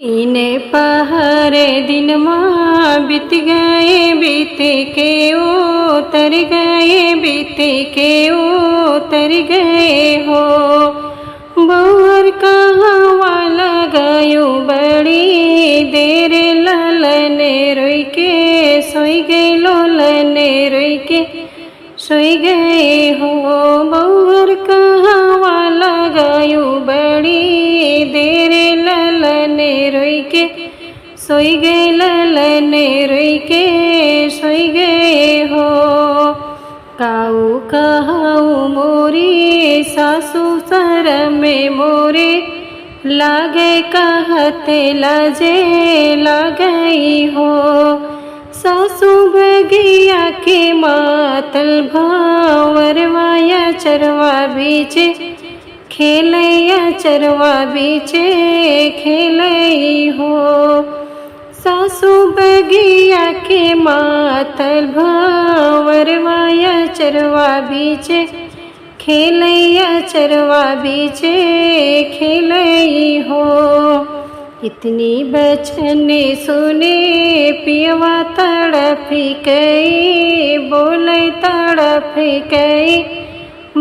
इने पहरे दिन माँ बीत गए बीते के उतर गए बीते के उतर गए हो। बोर कहाँ वाला गयो बड़ी देर ललने रोई के सोई गए लोलने रोई के सोई गए हो। बोर कहाँ वाला गयो बड़ी देर ललने रोई के सोई गए ललने रोई के सोई गए हो। काऊ कहाऊ मोरी सासू सर में मोरे लागे कहते लाजे लागई हो। सासू बगिया के मातल भावरवाया चरवा बीचे खेलैया चरवा बीचे खेलई हो। सासू बगिया के मातल भावरवाया चरवा बीचे खेलैया चरवा बीचे खेलई हो। इतनी बचने सुने पियवा तड़प गई बोले तड़प गई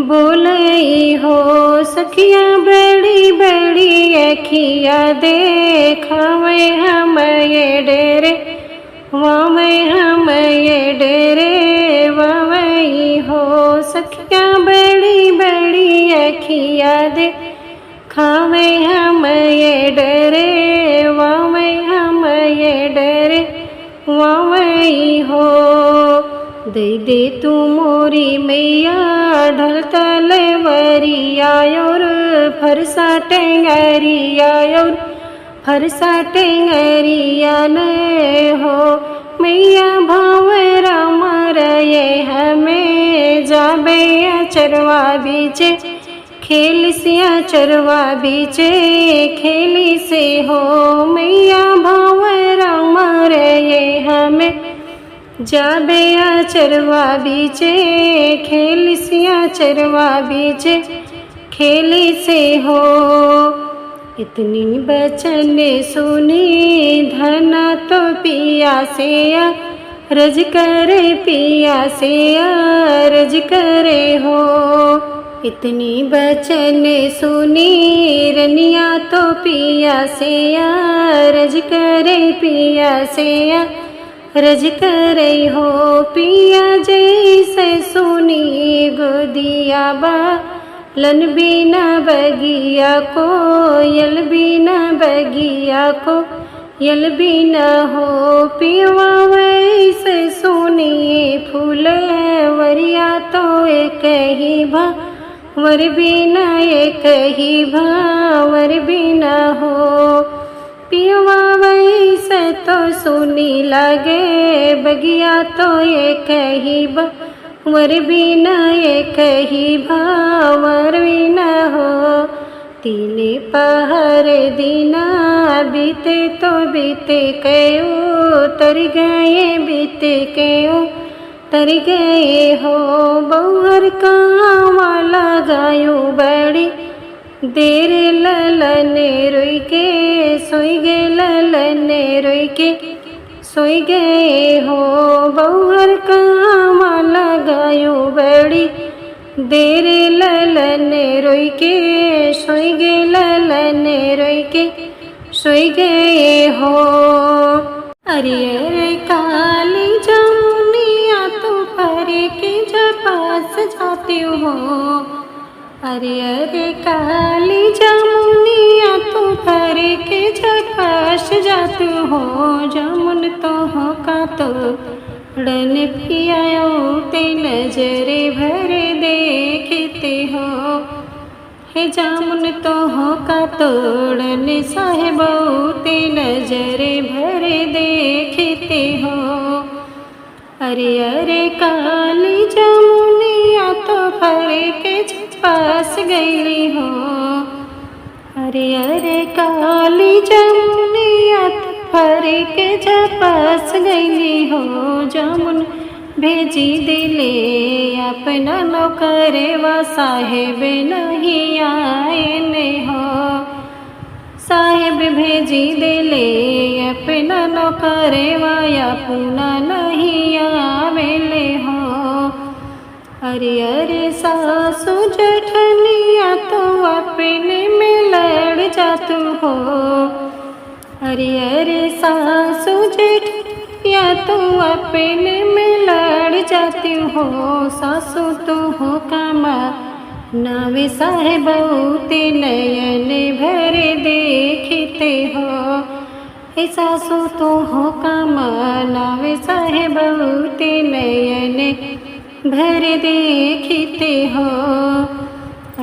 बोलई हो। सखिया बड़ी बड़ी अखिया देखावे हम ये डेरे वावे हम ये डेरे वावई हो। सखिया बड़ी बड़ी अखिया देखावे हम ये डरे वावे हम ये डरे वावई हो। दे दे तू मोरी मैया ढल तलवरिया और फरसा टेंगरिया और फरसा टेंगरिया ने हो। मैया भावरा मरये हमें जाबे चरवा बीचे खेल सिया चरवा बीचे खेली से हो। मैया भावरा मरये हमें जाबे चरवा बीचे खेल सिया चरवा बीचे खेली से हो। इतनी बचन सुनी धना तो पिया से रज करे पिया से रज करे हो। इतनी बचन सुनी रनिया तो पिया से रज करे पिया से रज करे हो। पिया जैसे सुनी गोदिया बालन बिना बगिया को यल बिना बगिया को यल बिना हो। पिया वैसे सुनी फूल वरिया तो एक ही भावर बिना एक ही भावर बिना हो। पियवा वैसे तो सुनी लगे बगिया तो एक ही भावर बिना एक ही भावर बिना हो। तीने पहर दिना बीते तो बीते कयो तर गए बीते कयो तर गए हो। बहुर कहाँ वाला गायो बड़ी देर ललने रोई के सोई गए ललने रोई के सोई गए हो। बहुर कहाँ वाला गायो बड़ी देर ललने रोई के सोई गए ललने रोई के सोई गए हो। अरे अरे काली जमुनिया तो परे के पास जाती हो। अरे अरे काली जमुनिया तो परे के पास जाती हो। जमुन तो हो का तो रन पियाओ ते नजरे भरे देखते हो। हे जामुन तो हो का तोड़न साहेब ते नजरे भरे देखते हो। अरे अरे काली जमुनिया तो परे के पास गई हो। अरे अरे काली जमुनिया तो परे के पास गई हो। जामुन भेजी दिले अपना नौकरे व साहेब नहीं आए ने हो। साहेब भेजी देले अपना नौकरवा अपना नहीं आवेले हो। अरे अरे सासू जेठनिया तो अपने में लड़ जातू हो। अरे अरे सासू जेठनिया तो अपने में लड़ जाती हो। सासू तो हो कामा नावे साहेब ते नयन भर देखते हो। हे सासू तो हो कामा नावे साहेब ते नयन भर देखते हो।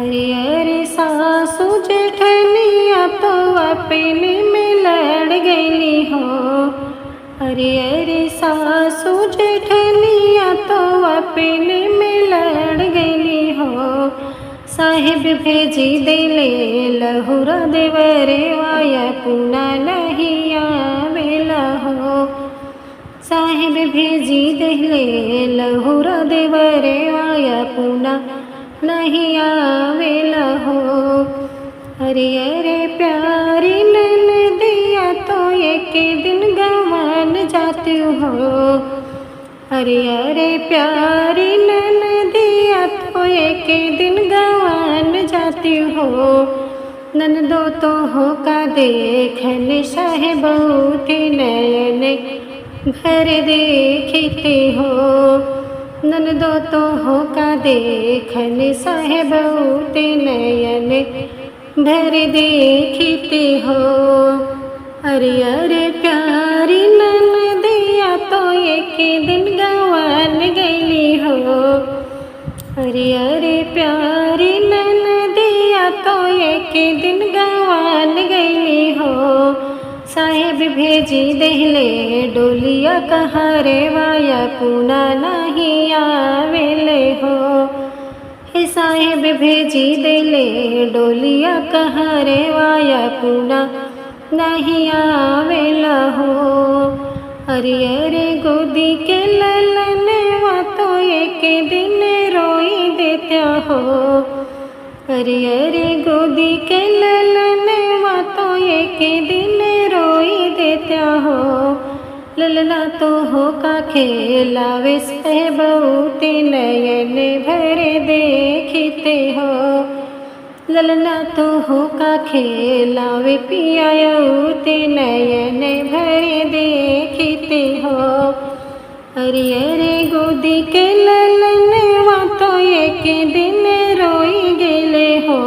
अरे अरे सासू जेठनिया तो अपने में लड़ गई हो। अरे अरे सासू जेठनिया तो अपने में लड़ गई हो। साहेब भेजी देले लहुरा देवरे वाया पुना नहीं आवेला हो। साहेब भेजी देले लहुरा देवरे वाया पुना नहीं आवेला हो। अरे अरे प्यारी ननदिया तो एक दिन गंवान जाती हो। अरे अरे प्यारी ननदिया तो एक दिन गंवान जाती हो। ननदो तो हो का देखने साहेब ते नयन भर देखते हो। ननदो तो हो का देखने साहेब ते नयन भर देखते हो। अरे अरे प्यारी ननदिया तो एक दिन गंवान गई हो। अरे अरे प्यारी ननदिया तो एक दिन गंवान गई हो। साहेब भेजी देले डोलिया कहारे वाया पुना नहीं आवेले हो। हे साहेब भेजी देले डोलिया कहारे वाया पुना नहीं आवेला हो। अरे अरे गोदी के ललनवा तो एक दिन रोई देता हो। अरे अरे गोदी के ललनवा तो एक दिन रोई देता हो। ललना तो हो का खेलावे साहेब ते नयन भर देखते हो। ललना तो हो का खेलावे पियायो ते नयन भर देखते हो। अरे अरे गोदी के ललनवा तो एक दिन रोई गेले हो।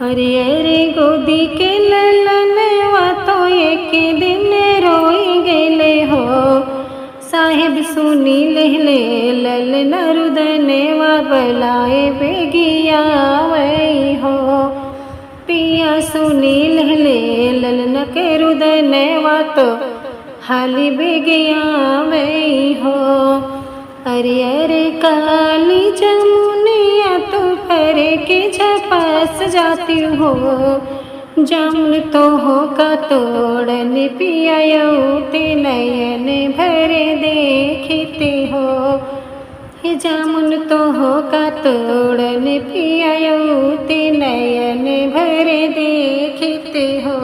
अरे अरे गोदी के ललनवा तो एक दिन रोई गेले हो। साहेब सुनी लेहले ललना रुदनवा बलाए बेगिया वही हो। पिया सुनी लेहले ललना के रुदनवा तो हाली बेगिया वही हो। अरे अरे काली जमुनिया तो फरे के झपास जाती हो। जामुन तो हो का तोड़न पियायो ते नयन भर देखते हो। हे जामुन तो हो का तोड़न पियायो ते नयन भर देखते हो।